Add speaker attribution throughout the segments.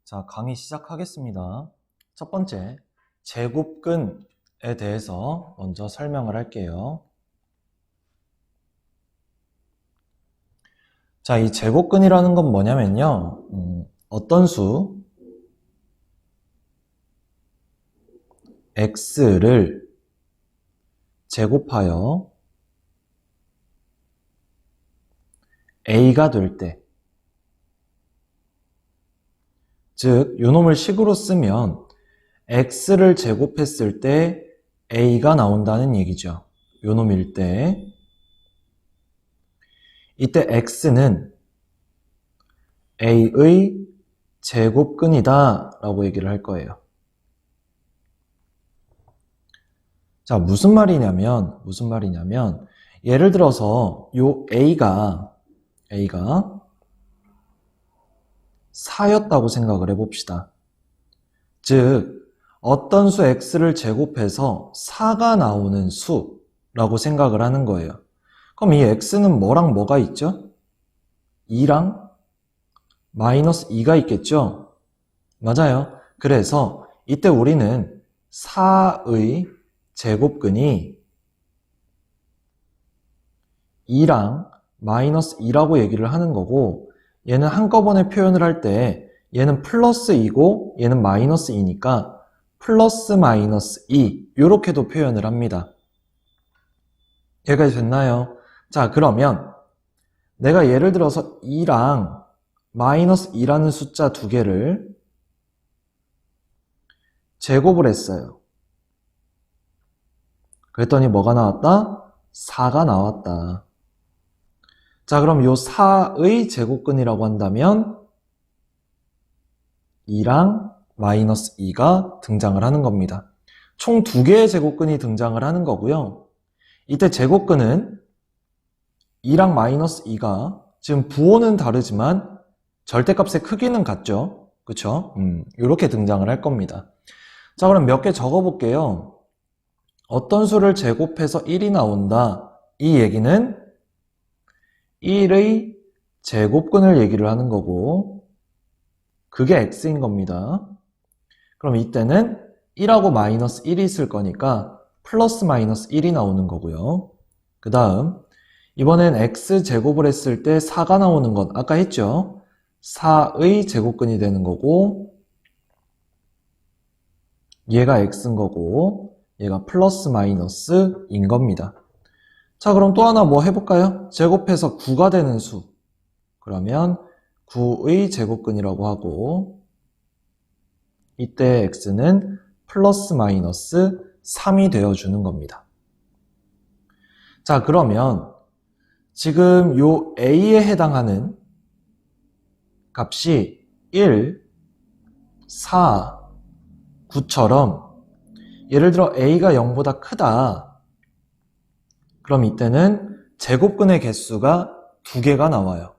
Speaker 1: 자, 강의 시작하겠습니다. 첫 번째, 제곱근에 대해서 먼저 설명을 할게요. 자, 이 제곱근이라는 건 뭐냐면요. 어떤 수 x를 제곱하여 a가 될 때, 즉 요놈을 식으로 쓰면 x를 제곱했을 때 a가 나온다는 얘기죠. 요놈일 때 이때 x는 a의 제곱근이다 라고 얘기를 할 거예요. 자, 무슨 말이냐면 예를 들어서 요 a가 4였다고 생각을 해봅시다. 즉 어떤 수 x를 제곱해서 4가 나오는 수라고 생각을 하는 거예요. 그럼 이 x는 뭐랑 뭐가 있죠? 2랑 마이너스 2가 있겠죠? 맞아요. 그래서 이때 우리는 4의 제곱근이 2랑 마이너스 2라고 얘기를 하는 거고, 얘는 한꺼번에 표현을 할 때 얘는 플러스 2고 얘는 마이너스 2니까 플러스 마이너스 2 이렇게도 표현을 합니다. 여기까지 됐나요? 자, 그러면 내가 예를 들어서 2랑 마이너스 2라는 숫자 두 개를 제곱을 했어요. 그랬더니 뭐가 나왔다? 4가 나왔다. 자, 그럼 요 4의 제곱근이라고 한다면 2랑 마이너스 2가 등장을 하는 겁니다. 총 두 개의 제곱근이 등장을 하는 거고요. 이때 제곱근은 2랑 마이너스 2가 지금 부호는 다르지만 절대값의 크기는 같죠? 그쵸? 이렇게 등장을 할 겁니다. 자, 그럼 몇 개 적어볼게요. 어떤 수를 제곱해서 1이 나온다. 이 얘기는 1의 제곱근을 얘기를 하는 거고, 그게 x인 겁니다. 그럼 이때는 1하고 마이너스 1이 있을 거니까 플러스 마이너스 1이 나오는 거고요. 그 다음 이번엔 x제곱을 했을 때 4가 나오는 건 아까 했죠? 4의 제곱근이 되는 거고, 얘가 x인 거고 얘가 플러스 마이너스인 겁니다. 자, 그럼 또 하나 뭐 해볼까요? 제곱해서 9가 되는 수. 그러면 9의 제곱근이라고 하고, 이때 x는 플러스 마이너스 3이 되어주는 겁니다. 자, 그러면 지금 요 a에 해당하는 값이 1, 4, 9처럼 예를 들어 a가 0보다 크다. 그럼 이때는 제곱근의 개수가 2개가 나와요.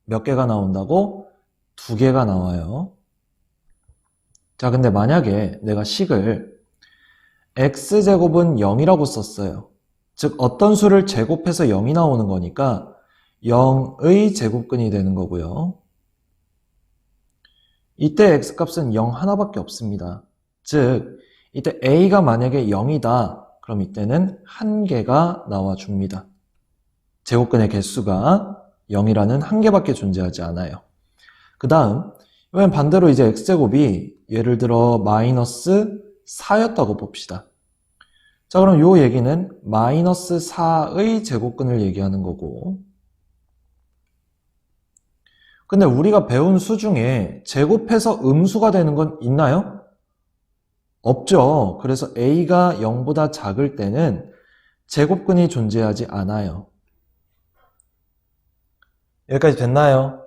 Speaker 1: 몇 개가 나온다고? 2개가 나와요. 자, 근데 만약에 내가 식을 x제곱은 0이라고 썼어요. 즉 어떤 수를 제곱해서 0이 나오는 거니까 0의 제곱근이 되는 거고요. 이때 x값은 0 하나밖에 없습니다. 즉 이때 a가 만약에 0이다. 그럼 이때는 1개가 나와줍니다. 제곱근의 개수가 0이라는 1개밖에 존재하지 않아요. 그 다음 이번엔 반대로 이제 x제곱이 예를 들어 마이너스 4였다고 봅시다. 자, 그럼 요 얘기는 마이너스 4의 제곱근을 얘기하는 거고, 근데 우리가 배운 수 중에 제곱해서 음수가 되는 건 있나요? 없죠. 그래서 a가 0보다 작을 때는 제곱근이 존재하지 않아요. 여기까지 됐나요?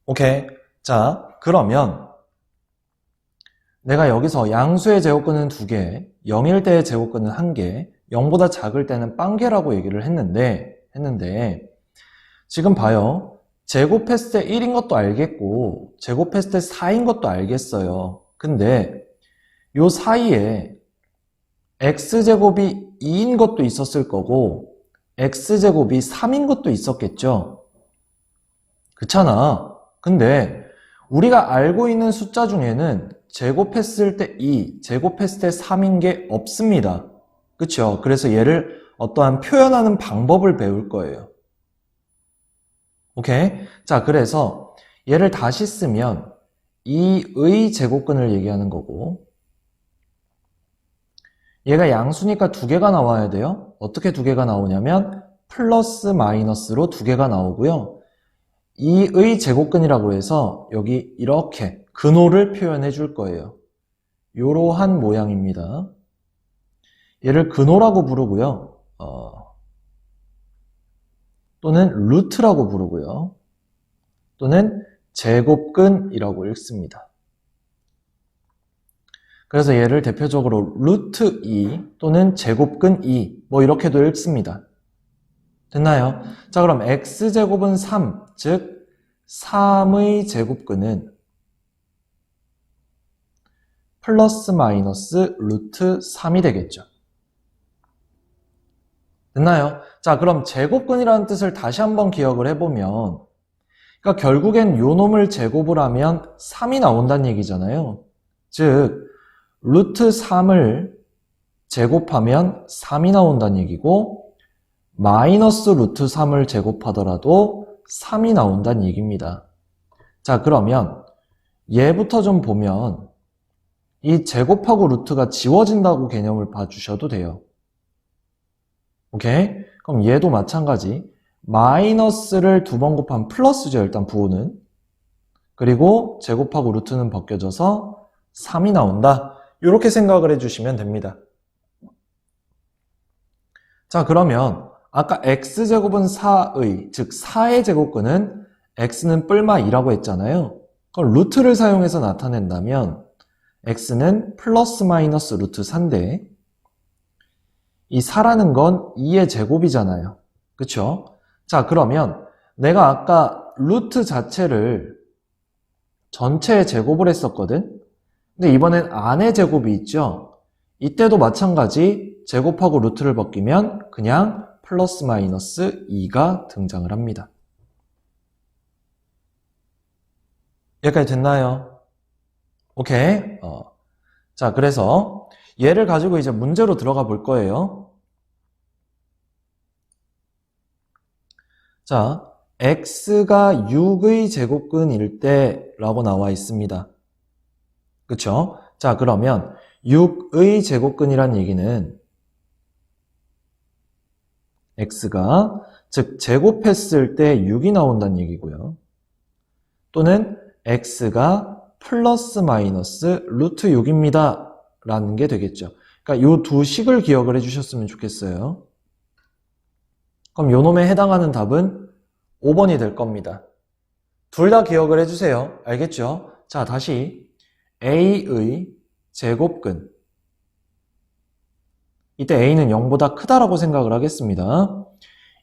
Speaker 1: 오케이. 자, 그러면 내가 여기서 양수의 제곱근은 2개, 0일 때의 제곱근은 1개, 0보다 작을 때는 빵개라고 얘기를 했는데 지금 봐요. 제곱했을 때 1인 것도 알겠고 제곱했을 때 4인 것도 알겠어요. 근데 요 사이에 x제곱이 2인 것도 있었을 거고 x제곱이 3인 것도 있었겠죠. 그렇잖아. 근데 우리가 알고 있는 숫자 중에는 제곱했을 때 2, 제곱했을 때 3인 게 없습니다. 그쵸? 그래서 얘를 어떠한 표현하는 방법을 배울 거예요. 오케이? 자, 그래서 얘를 다시 쓰면 2의 제곱근을 얘기하는 거고, 얘가 양수니까 두 개가 나와야 돼요. 어떻게 두 개가 나오냐면 플러스 마이너스로 두 개가 나오고요. 2의 제곱근이라고 해서 여기 이렇게 근호를 표현해 줄 거예요. 이러한 모양입니다. 얘를 근호라고 부르고요. 또는 루트라고 부르고요. 또는 제곱근이라고 읽습니다. 그래서 얘를 대표적으로 루트 2 또는 제곱근 2 뭐 이렇게도 읽습니다. 됐나요? 자, 그럼 x제곱은 3, 즉 3의 제곱근은 플러스 마이너스 루트 3이 되겠죠. 됐나요? 자, 그럼 제곱근이라는 뜻을 다시 한번 기억을 해보면, 그러니까 결국엔 요 놈을 제곱을 하면 3이 나온다는 얘기잖아요. 즉 루트 3을 제곱하면 3이 나온다는 얘기고, 마이너스 루트 3을 제곱하더라도 3이 나온다는 얘기입니다. 자, 그러면 얘부터 좀 보면 이 제곱하고 루트가 지워진다고 개념을 봐주셔도 돼요. 오케이? 그럼 얘도 마찬가지. 마이너스를 두 번 곱하면 플러스죠, 일단 부호는. 그리고 제곱하고 루트는 벗겨져서 3이 나온다. 이렇게 생각을 해주시면 됩니다. 자, 그러면 아까 x제곱은 4의, 즉 4의 제곱근은 x는 뿔마 2라고 했잖아요. 그럼 루트를 사용해서 나타낸다면 x는 플러스 마이너스 루트 4인데 이 4라는 건 2의 제곱이잖아요. 그쵸? 자, 그러면 내가 아까 루트 자체를 전체의 제곱을 했었거든? 근데 이번엔 안의 제곱이 있죠? 이때도 마찬가지 제곱하고 루트를 벗기면 그냥 플러스 마이너스 2가 등장을 합니다. 여기까지 됐나요? 오케이. 자, 그래서 얘를 가지고 이제 문제로 들어가 볼 거예요. 자, x가 6의 제곱근일 때 라고 나와 있습니다. 그쵸? 자, 그러면 6의 제곱근이란 얘기는 x가 즉 제곱했을 때 6이 나온다는 얘기고요. 또는 x가 플러스 마이너스 루트 6입니다 라는 게 되겠죠. 그러니까 이 두 식을 기억을 해주셨으면 좋겠어요. 그럼 요 놈에 해당하는 답은 5번이 될 겁니다. 둘 다 기억을 해주세요. 알겠죠? 자, 다시 a의 제곱근, 이때 a는 0보다 크다라고 생각을 하겠습니다.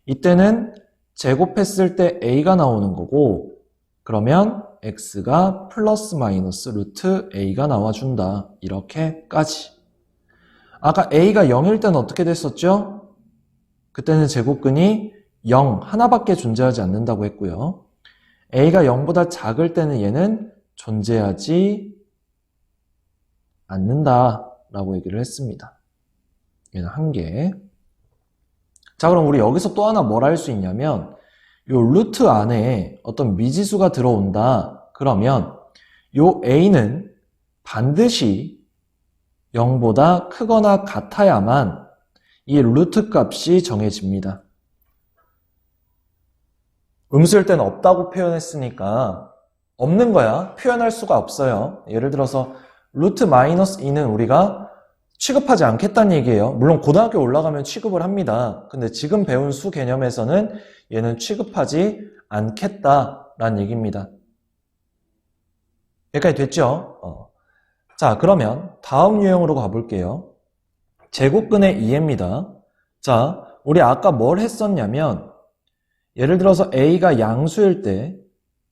Speaker 1: 이때는 제곱했을 때 a가 나오는 거고, 그러면 x가 플러스 마이너스 루트 a가 나와준다. 이렇게까지. 아까 a가 0일 때는 어떻게 됐었죠? 그때는 제곱근이 0 하나밖에 존재하지 않는다고 했고요. a가 0보다 작을 때는 얘는 존재하지 않는다라고 얘기를 했습니다. 얘는 한 개. 자, 그럼 우리 여기서 또 하나 뭘 할 수 있냐면 요 루트 안에 어떤 미지수가 들어온다. 그러면 요 a는 반드시 0보다 크거나 같아야만 이 루트 값이 정해집니다. 음수일 때는 없다고 표현했으니까 없는 거야. 표현할 수가 없어요. 예를 들어서 루트 마이너스 2는 우리가 취급하지 않겠다는 얘기예요. 물론 고등학교 올라가면 취급을 합니다. 근데 지금 배운 수 개념에서는 얘는 취급하지 않겠다라는 얘기입니다. 여기까지 됐죠? 자, 그러면 다음 유형으로 가볼게요. 제곱근의 이해입니다. 자, 우리 아까 뭘 했었냐면 예를 들어서 a가 양수일 때,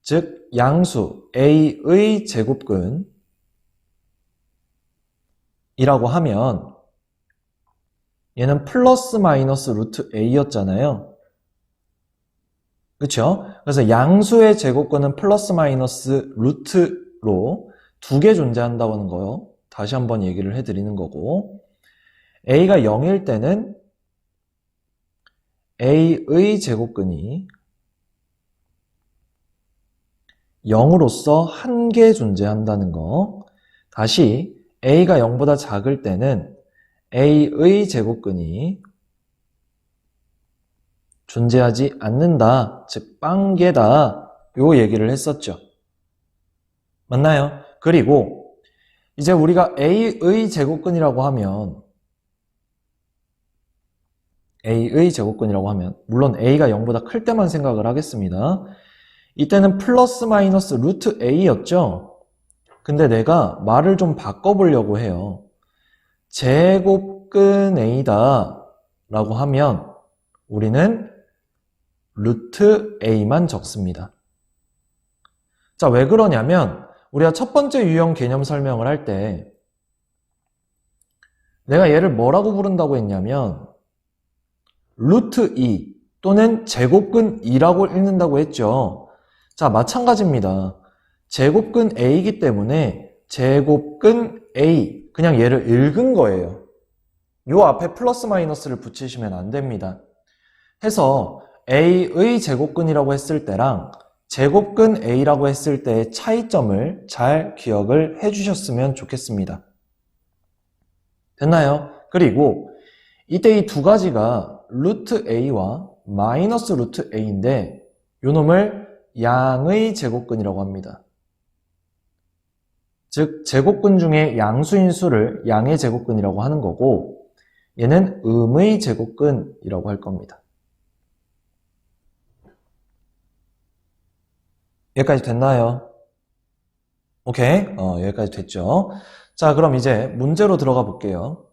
Speaker 1: 즉 양수 a의 제곱근 이라고 하면 얘는 플러스 마이너스 루트 a였잖아요. 그쵸? 그래서 양수의 제곱근은 플러스 마이너스 루트로 두 개 존재한다고 하는 거요. 다시 한번 얘기를 해드리는 거고, a가 0일 때는 a의 제곱근이 0으로서 한 개 존재한다는 거. 다시 a가 0보다 작을 때는 a의 제곱근이 존재하지 않는다. 즉 빵개다. 요 얘기를 했었죠. 맞나요? 그리고 이제 우리가 a의 제곱근이라고 하면 물론 a가 0보다 클 때만 생각을 하겠습니다. 이때는 플러스 마이너스 루트 a였죠. 근데 내가 말을 좀 바꿔보려고 해요. 제곱근 a다 라고 하면 우리는 루트 a만 적습니다. 자, 왜 그러냐면 우리가 첫 번째 유형 개념 설명을 할 때 내가 얘를 뭐라고 부른다고 했냐면 루트 2 또는 제곱근 2라고 읽는다고 했죠. 자, 마찬가지입니다. 제곱근 a이기 때문에 제곱근 a 그냥 얘를 읽은 거예요. 요 앞에 플러스 마이너스를 붙이시면 안 됩니다. 해서 a의 제곱근이라고 했을 때랑 제곱근 a라고 했을 때의 차이점을 잘 기억을 해주셨으면 좋겠습니다. 됐나요? 그리고 이때 이 두 가지가 루트 a와 마이너스 루트 a인데 요 놈을 양의 제곱근이라고 합니다. 즉 제곱근 중에 양수인 수를 양의 제곱근이라고 하는 거고 얘는 음의 제곱근이라고 할 겁니다. 여기까지 됐나요? 오케이? 여기까지 됐죠? 자, 그럼 이제 문제로 들어가 볼게요.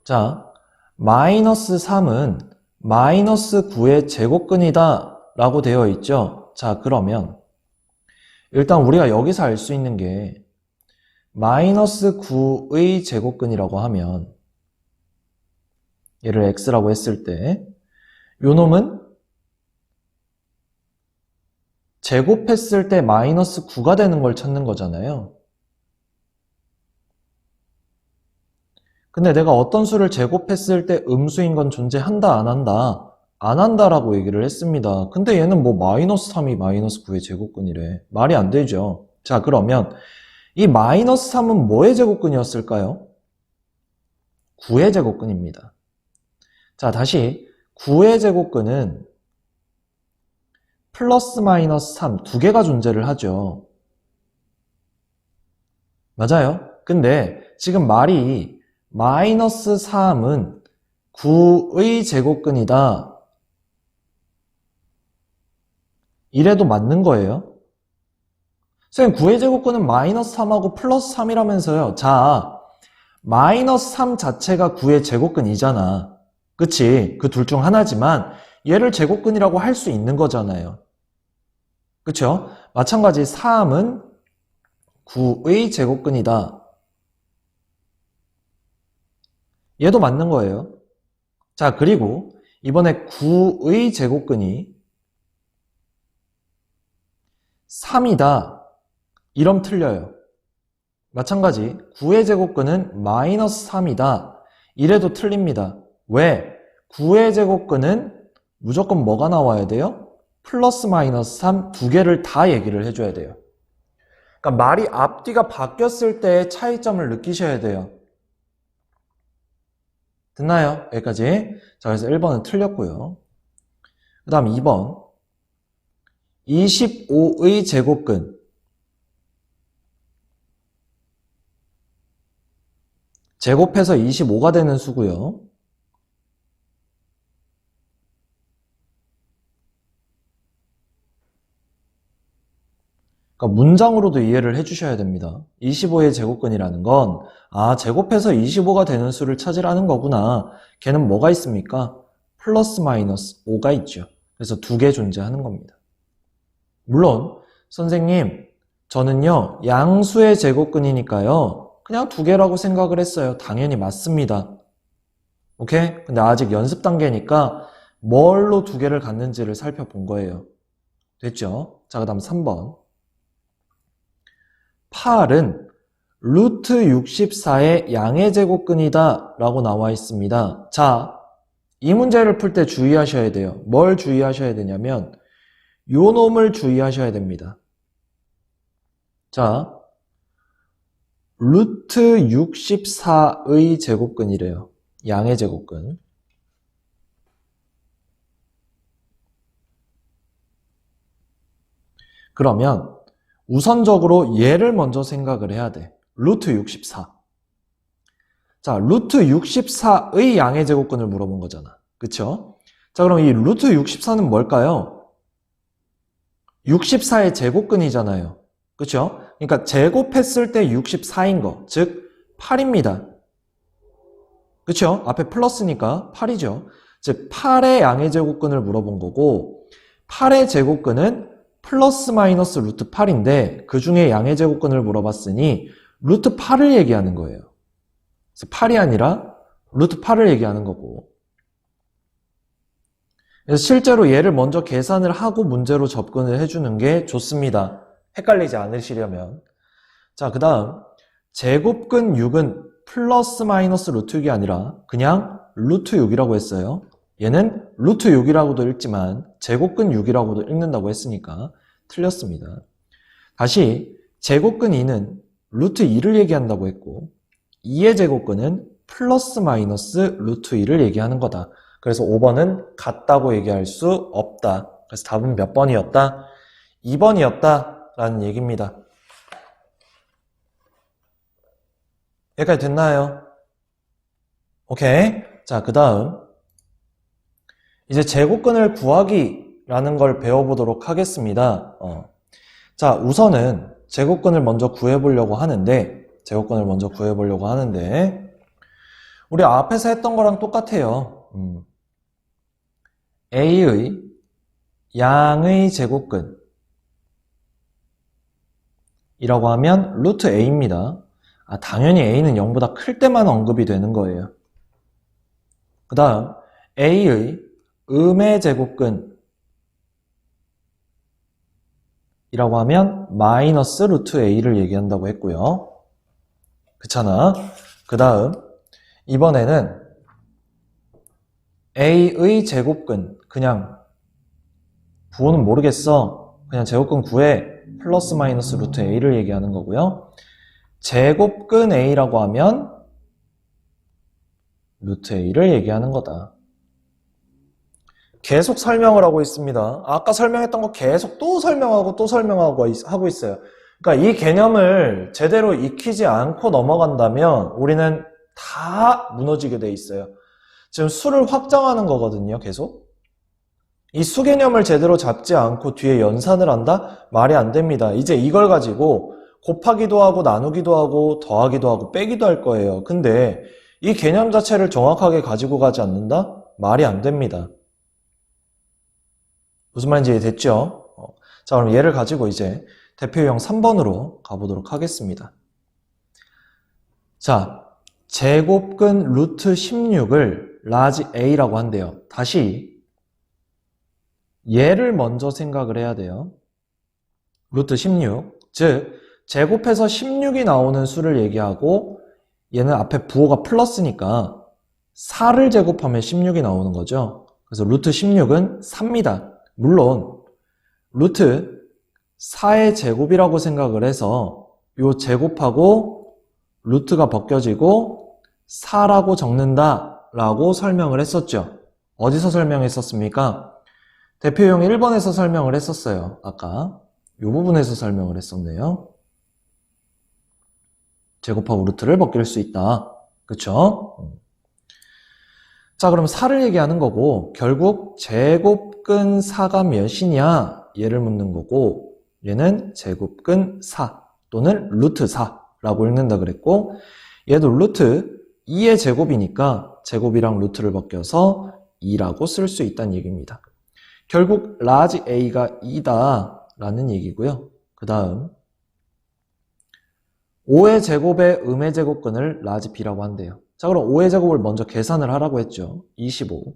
Speaker 1: 자, 마이너스 3은 마이너스 9의 제곱근이다 라고 되어 있죠? 자, 그러면 일단 우리가 여기서 알 수 있는 게 마이너스 9의 제곱근이라고 하면 얘를 x라고 했을 때 요 놈은 제곱했을 때 마이너스 9가 되는 걸 찾는 거잖아요. 근데 내가 어떤 수를 제곱했을 때 음수인 건 존재한다, 안 한다? 안 한다라고 얘기를 했습니다. 근데 얘는 뭐 마이너스 3이 마이너스 9의 제곱근이래. 말이 안 되죠. 자, 그러면 이 마이너스 3은 뭐의 제곱근이었을까요? 9의 제곱근입니다. 자, 다시 9의 제곱근은 플러스 마이너스 3 두 개가 존재를 하죠. 맞아요? 근데 지금 말이 마이너스 3은 9의 제곱근이다. 이래도 맞는 거예요? 선생님 9의 제곱근은 마이너스 3하고 플러스 3이라면서요. 자, 마이너스 3 자체가 9의 제곱근이잖아. 그치? 그 둘 중 하나지만 얘를 제곱근이라고 할 수 있는 거잖아요. 그쵸? 마찬가지 3은 9의 제곱근이다. 얘도 맞는 거예요. 자, 그리고 이번에 9의 제곱근이 3이다. 이러면 틀려요. 마찬가지 9의 제곱근은 마이너스 3이다. 이래도 틀립니다. 왜? 9의 제곱근은 무조건 뭐가 나와야 돼요? 플러스 마이너스 3 두 개를 다 얘기를 해줘야 돼요. 그러니까 말이 앞뒤가 바뀌었을 때의 차이점을 느끼셔야 돼요. 됐나요? 여기까지. 자, 그래서 1번은 틀렸고요. 그 다음 2번 25의 제곱근 제곱해서 25가 되는 수고요. 그러니까 문장으로도 이해를 해주셔야 됩니다. 25의 제곱근이라는 건 제곱해서 25가 되는 수를 찾으라는 거구나. 걔는 뭐가 있습니까? 플러스 마이너스 5가 있죠. 그래서 두 개 존재하는 겁니다. 물론 선생님 저는요 양수의 제곱근이니까요 그냥 두 개라고 생각을 했어요. 당연히 맞습니다. 오케이? 근데 아직 연습 단계니까 뭘로 두 개를 갖는지를 살펴본 거예요. 됐죠? 자, 그 다음 3번. 8은 루트 64의 양의 제곱근이다 라고 나와 있습니다. 자, 이 문제를 풀 때 주의하셔야 돼요. 뭘 주의하셔야 되냐면 요 놈을 주의하셔야 됩니다. 자, 루트 64의 제곱근이래요. 양의 제곱근. 그러면 우선적으로 얘를 먼저 생각을 해야 돼. 루트 64. 자, 루트 64의 양의 제곱근을 물어본 거잖아. 그쵸? 자, 그럼 이 루트 64는 뭘까요? 64의 제곱근이잖아요. 그쵸? 그러니까 제곱했을 때 64인 거, 즉 8입니다. 그쵸? 앞에 플러스니까 8이죠. 즉 8의 양의 제곱근을 물어본 거고 8의 제곱근은 플러스 마이너스 루트 8인데 그 중에 양의 제곱근을 물어봤으니 루트 8을 얘기하는 거예요. 그래서 8이 아니라 루트 8을 얘기하는 거고. 그래서 실제로 얘를 먼저 계산을 하고 문제로 접근을 해주는 게 좋습니다. 헷갈리지 않으시려면. 자, 그 다음 제곱근 6은 플러스 마이너스 루트 6이 아니라 그냥 루트 6이라고 했어요. 얘는 루트 6이라고도 읽지만 제곱근 6이라고도 읽는다고 했으니까 틀렸습니다. 다시 제곱근 2는 루트 2를 얘기한다고 했고 2의 제곱근은 플러스 마이너스 루트 2를 얘기하는 거다. 그래서 5번은 같다고 얘기할 수 없다. 그래서 답은 몇 번이었다? 2번이었다 라는 얘기입니다. 여기까지 됐나요? 오케이. 자, 그 다음 이제 제곱근을 구하기라는 걸 배워보도록 하겠습니다. 자, 우선은 제곱근을 먼저 구해보려고 하는데 우리 앞에서 했던 거랑 똑같아요. A의 양의 제곱근 이라고 하면 루트 A입니다. 당연히 A는 0보다 클 때만 언급이 되는 거예요. 그 다음 A의 음의 제곱근 이라고 하면 마이너스 루트 A를 얘기한다고 했고요. 그렇잖아. 그 다음 이번에는 A의 제곱근 그냥 부호는 모르겠어. 그냥 제곱근 구해 플러스 마이너스 루트 A를 얘기하는 거고요. 제곱근 A라고 하면 루트 A를 얘기하는 거다. 계속 설명을 하고 있습니다. 아까 설명했던 거 계속 또 설명하고 하고 있어요. 그러니까 이 개념을 제대로 익히지 않고 넘어간다면 우리는 다 무너지게 돼 있어요. 지금 수를 확장하는 거거든요, 계속. 이 수 개념을 제대로 잡지 않고 뒤에 연산을 한다? 말이 안 됩니다. 이제 이걸 가지고 곱하기도 하고 나누기도 하고 더하기도 하고 빼기도 할 거예요. 근데 이 개념 자체를 정확하게 가지고 가지 않는다? 말이 안 됩니다. 무슨 말인지 이해됐죠? 자, 그럼 얘를 가지고 이제 대표유형 3번으로 가보도록 하겠습니다. 자, 제곱근 루트 16을 라지 A라고 한대요. 다시 얘를 먼저 생각을 해야 돼요. 루트 16, 즉 제곱해서 16이 나오는 수를 얘기하고 얘는 앞에 부호가 플러스니까 4를 제곱하면 16이 나오는 거죠. 그래서 루트 16은 4입니다. 물론 루트 4의 제곱이라고 생각을 해서 이 제곱하고 루트가 벗겨지고 4라고 적는다 라고 설명을 했었죠. 어디서 설명했었습니까? 대표용 1번에서 설명을 했었어요. 아까 이 부분에서 설명을 했었네요. 제곱하고 루트를 벗길 수 있다. 그쵸? 자, 그럼 4를 얘기하는 거고 결국 제곱근 4가 몇이냐 얘를 묻는 거고 얘는 제곱근 4 또는 루트 4라고 읽는다 그랬고 얘도 루트 2의 제곱이니까 제곱이랑 루트를 벗겨서 2라고 쓸 수 있다는 얘기입니다. 결국 라지 A가 2다 라는 얘기고요. 그 다음 5의 제곱의 음의 제곱근을 라지 B라고 한대요. 자, 그럼 5의 제곱을 먼저 계산을 하라고 했죠. 25.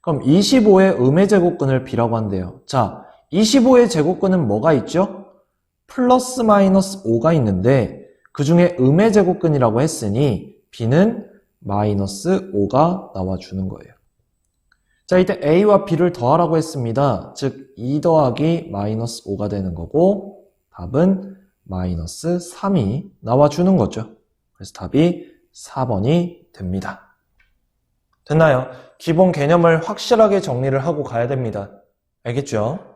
Speaker 1: 그럼 25의 음의 제곱근을 b라고 한대요. 자, 25의 제곱근은 뭐가 있죠? 플러스 마이너스 5가 있는데 그 중에 음의 제곱근이라고 했으니 b는 마이너스 5가 나와주는 거예요. 자, 이때 a와 b를 더하라고 했습니다. 즉 2 더하기 마이너스 5가 되는 거고 답은 마이너스 3이 나와주는 거죠. 그래서 답이 4번이 됩니다. 됐나요? 기본 개념을 확실하게 정리를 하고 가야 됩니다. 알겠죠?